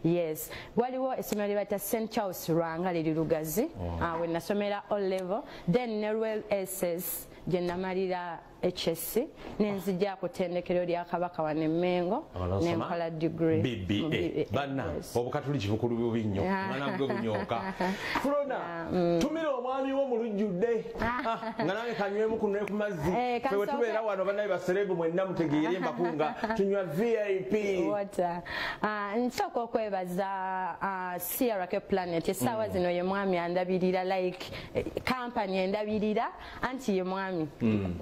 Yes. Waliwo essomero lye bayita St. Charles Lwanga liri Lugazi. We nasomera O level. Then Nerwell SS gye namalira HSC nenzija kutendekero lya Kabaka wa Mengo nenkola degree BBA bana obukatuli kibukulu bubinyo mwana bwe bunyoka Flona tumira omwami wo mulujjudde nga nange kanywemu kunwe ku mazzi fewe tubeera wano banaye baserebu mwenna mutegeere mbakunga tunywa VIP water nsoko okwebaza Sierra Planet esawa zino ye mwami andabirira like company endabirira anti ye mwami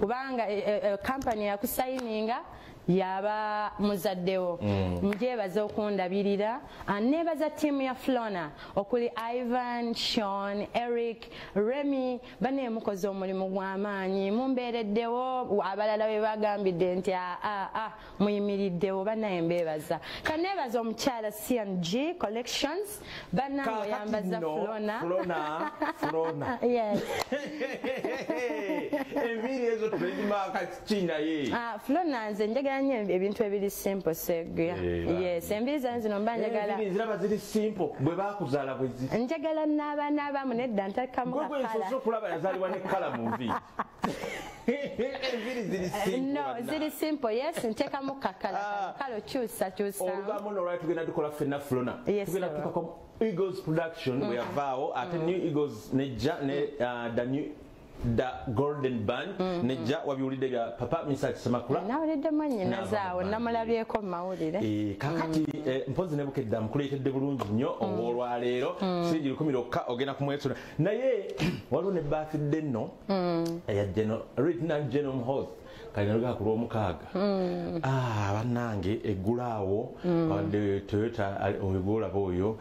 kubanga company ya kusayininga yaba muzaddewo njebaza okundabirira nebaza team ya Flona okuli Ivan, Sean, Eric, Remy bane mukoze omulimu gw'amaanyi mumbeereddewo abalala be bagambidde nti muyimiriddewo banaye mbebaza kanebaza omukyala CNG Collections bana yambaza Flona yes enviri ezo tubedimaka China ye Flona nze njagala nnyo ebintu ebiri simple Sseguya yes enviri zange zino mba njagala enviri ziraba ziri simple bwe bakuzaala bwe ziri njagala n'abamu nedda ntakamu kakala gwe nsoso okulaba yazaalibwa ne kala mu nviri enviri ziri simple no ziri simple yes ntekamu kakala kalo kyusa olugambo no right tugenda tukola ffenna Flona tugenda tukako Eagles production we avaawo ate New Eagles nejja ne the new the Golden Band nejja wabiwulidde bya papa Mr. Semakula nawulidde manyina zaawo namulabyeko mawulire kakati mpozi nebukedde amukuleetedde bulungi nnyo olwaleero sijiri 10 ogenda kumwesona naye waliwo ne birthday nno eya Lieutenant General Host kalinaluga ku lw'omukaaga bannange eggulaawo wadde Toyota oyogolaba oyo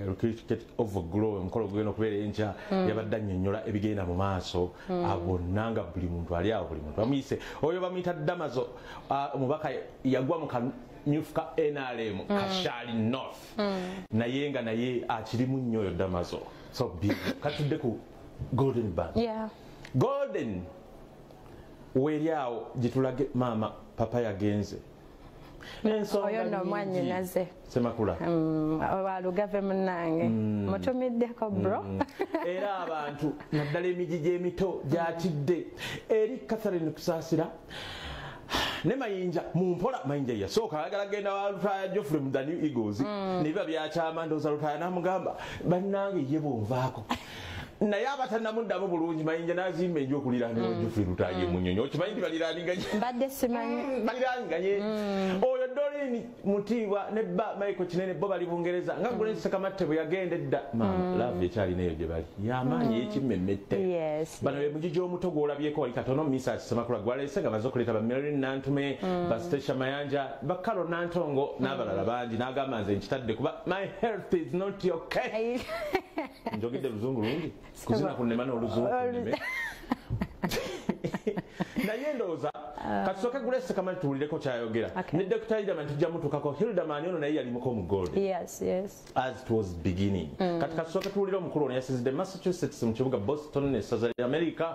certificate of glow omukolo gugenda okubeera enkya yabadde annyonnyola ebigenda mu maaso abonnanga buli muntu ali awo buli muntu bamuyise oyo bamuyita Damazo omubaka yagwa mu kamyufuka NRM Kashali North naye nga naye akirimu nnyo oyo Damazo so big katudde ku Golden Band Golden weriawo jitulage mama papa yagenze oyo no mwanyinaze Semakula walugave munange mutumiddeko bro era abantu naddala emijiji emito gyatidde eri Catherine Kusasira ne mayinja mumpola mayinja yasooka ayagala genda wa Lutaya Geoffrey mu the New Eagles nibiba byakyama ndooza Lutaya namugamba bannange ye bonvaako naye abatanamuddamu bulungi mayinja nazimba enjo okulira ne Geoffrey Lutaya munyonyo okimanyi baliraninga mbadde simanyi baliraninga oyo Doreen Mutiibwa ne ba Michael Kinene bo bali Bungereza nga Grace Sakamatte bwe yagenda edda mama love ekyali neyo gye bali yamanyi ekimmemmette bano be mujiji omuto gwolabyeko wali katono Mr. Semakula gwalese nga bazo kuleta ba Marilyn Nantume ba Stesha Mayanja ba Kalo Nantongo n'abalala bangi n'agamba nze nkitadde kuba my health is not okay njogedde luzungu lungi kuzina kunema n'oluzungu kuneme naye ndowooza kasooke Grace Sakamatte tuwulireko kyayogera ne Dr. Hildaman tujja mutukako Hildaman ono naye yalimuko mu gold yes as it was beginning kati kasooke tuwulire omukulu ono yasizidde Massachusetts mu kibuga Boston n'essaza lya America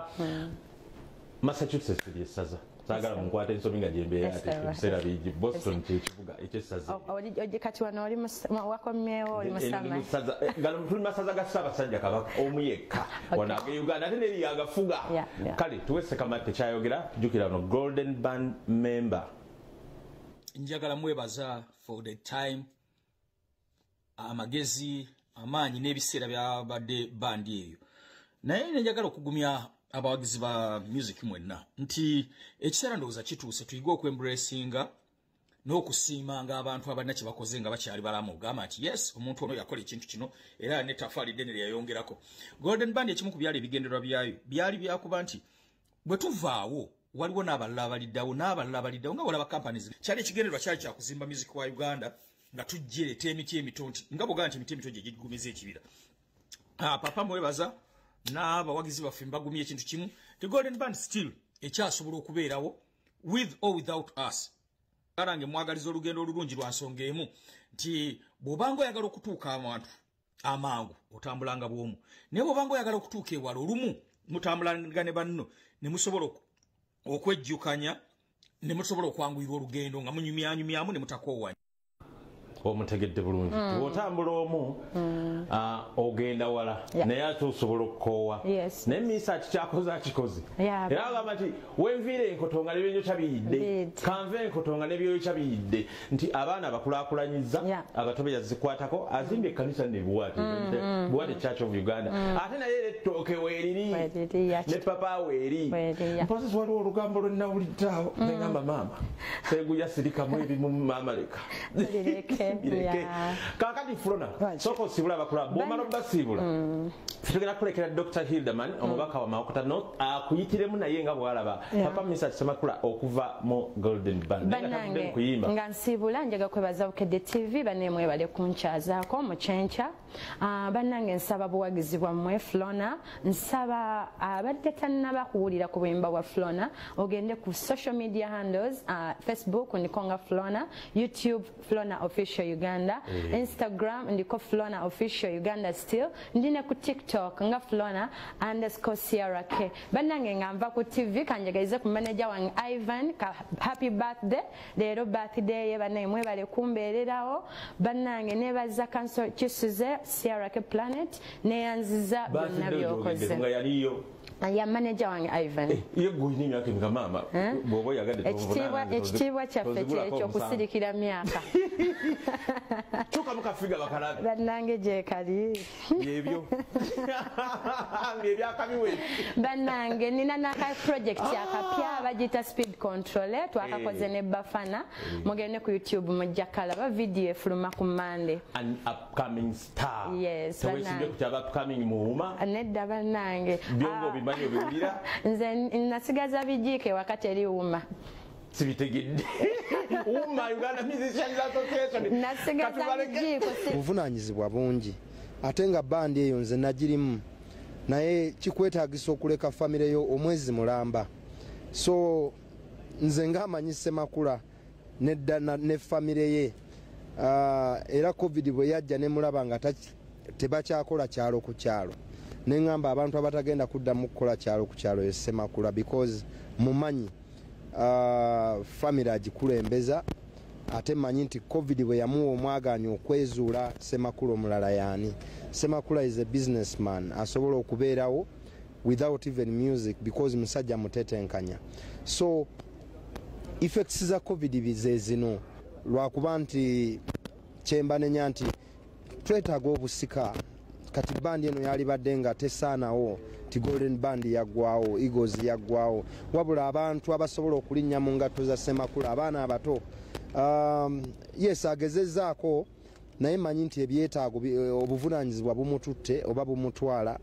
Massachusetts lyessaza sagala munkwata ensobi nga gyembeera ate ebiseera bingi Boston kyekibuga ekyessaza kati wano oli wakomyewo oli musama tuli masaza ga Ssaabasajja Kabaka omu yekka wano age Uganda ate neri yagafuga kale tuwe Sekamate kyayogera jjukira no Golden Band member njagala mwebaza for the time amagezi amaanyi n'ebiseera byabadde bandi eyo naye njagala okugumya abawagizi ba music mwenna nti ekiseera ndowooza kituuse tuyige okwembracinga n'okusiimanga abantu abalina kye bakoze nga bakyali balamu ogamba nti yes omuntu ono yakola ekintu kino era n'ettafaali ddene lyayongerako Golden Band ekimu ku byali ebigendererwa byayo byali byakuba nti bwe tuvaawo waliwo n'abalala abaliddawo nga walaba companies kyali ekigendererwa kyali kyakuzimba music wa Uganda nga tujjereeta emiti emito nti nga bw'ogamba nti emiti emito gye gigumiza ekibira papa mwebaza n'abawagizi baffe mbagumye ekintu kimu the Golden Band still ekyasobola okubeerawo with or without us arange mwagaliza olugendo olulungi lwa nsonga emu nti bw'obanga oyagala okutuuka abantu amangu otambulanga bw'omu naye bw'obanga oyagala okutuuka ewala olumu mutambulanga ne banno ne musobola okwejjukanya ne musobola okwanguyira olugendo nga munyumyanyumyamu ne mutakoowanya omutegedde bulungi bw'otambula omu ogenda wala naye ate osobola okukoowa naye miisa kikyakoze akikoze era agamba nti wenviire enkoto nga n'ebyoyokya biyidde kanve enkoto nga n'ebyoyokya biyidde nti abaana bakulaakulanyiza abato be yazikwatako azimbye ekkanisa nebuwate Church of Uganda ate naye ettooke weeriri ne papa weeri mpozesi waliwo olugambo lwenawulidde awo negamba maama Sseguya sirikamu ebimu maama leka kakati Flona soko sibula bakula bomala basiibula tugenda kulekera Dr. Hildeman omubaka wa Mawokota North akuyitiremu naye nga bwalaba papa Mr. Semakula okuva mu Golden Band nga nsibula njaga kwebaza Bukedde TV banemwe bale kunchazaako mu chencha bannange nsaba buwagizi bwammwe Flona nsaba abadde tannaba kuwulira ku bwimba bwa Flona ogende ku social media handles Facebook ndikonga Flona, YouTube Flona Official Uganda, Instagram ndiko Flona Official Uganda still, ndine ku TikTok nga Flona _CRK. Bannange nga nva ku TV kanjagaize ku manager wange Ivan ka happy birthday leero birthday ye bannange mwebale kumbeererawo bannange nebaza cancel kisuze CRK Planet neyanziza byonna byokoze ya manager wange Ivan yeguyini myaka nga mama bobo yagadde ekitiibwa kyaffe kyekyo kusirikira myaka chuka mukafiga bakalabe bannange gye kali yebyo byakabiwe bannange nina naka project yakapya bagita speed control twakakoze ne Bafana mugende ku YouTube mujja kalaba video efuluma ku Monday an upcoming star yes bannange kutaba upcoming muuma nedda bannange byongo bimanyo biwulira nze nasigaza bijike wakati eri uma sibitegedde Uganda Musicians Association nasigaza bijiko buvunanyizibwa bungi ate nga bandi eyo nze nagirimu naye kikwetaagisa okuleka famire yo omwezi mulamba so nze ng'amanyi Semakula nedda ne famire ye era covid bwe yajja ne mulaba nga tebakyakola kyalo ku kyalo nengamba abantu abatagenda kuddamu kukola kyalo ku kyalo ye Semakula because mumanyi family agikulembeza ate manyi nti covid bwe yamuwa omwaganyi okwezuula Semakula omulala yani Semakula is a businessman asobola okubeerawo without even music because musajja mutetenkanya so effects za covid bize zino lwakuba nti kyemba nenya nti twetaaga obusika kati bandi eno yali badde nga tesaanawo ti Golden Band yaggwawo Eagles yaggwawo wabula abantu abasobola okulinnya mu ngatto za Semakula abaana abato yes agezezzaako naye manyi nti ebyetaago obuvunaanyizibwa bumututte oba bumutwala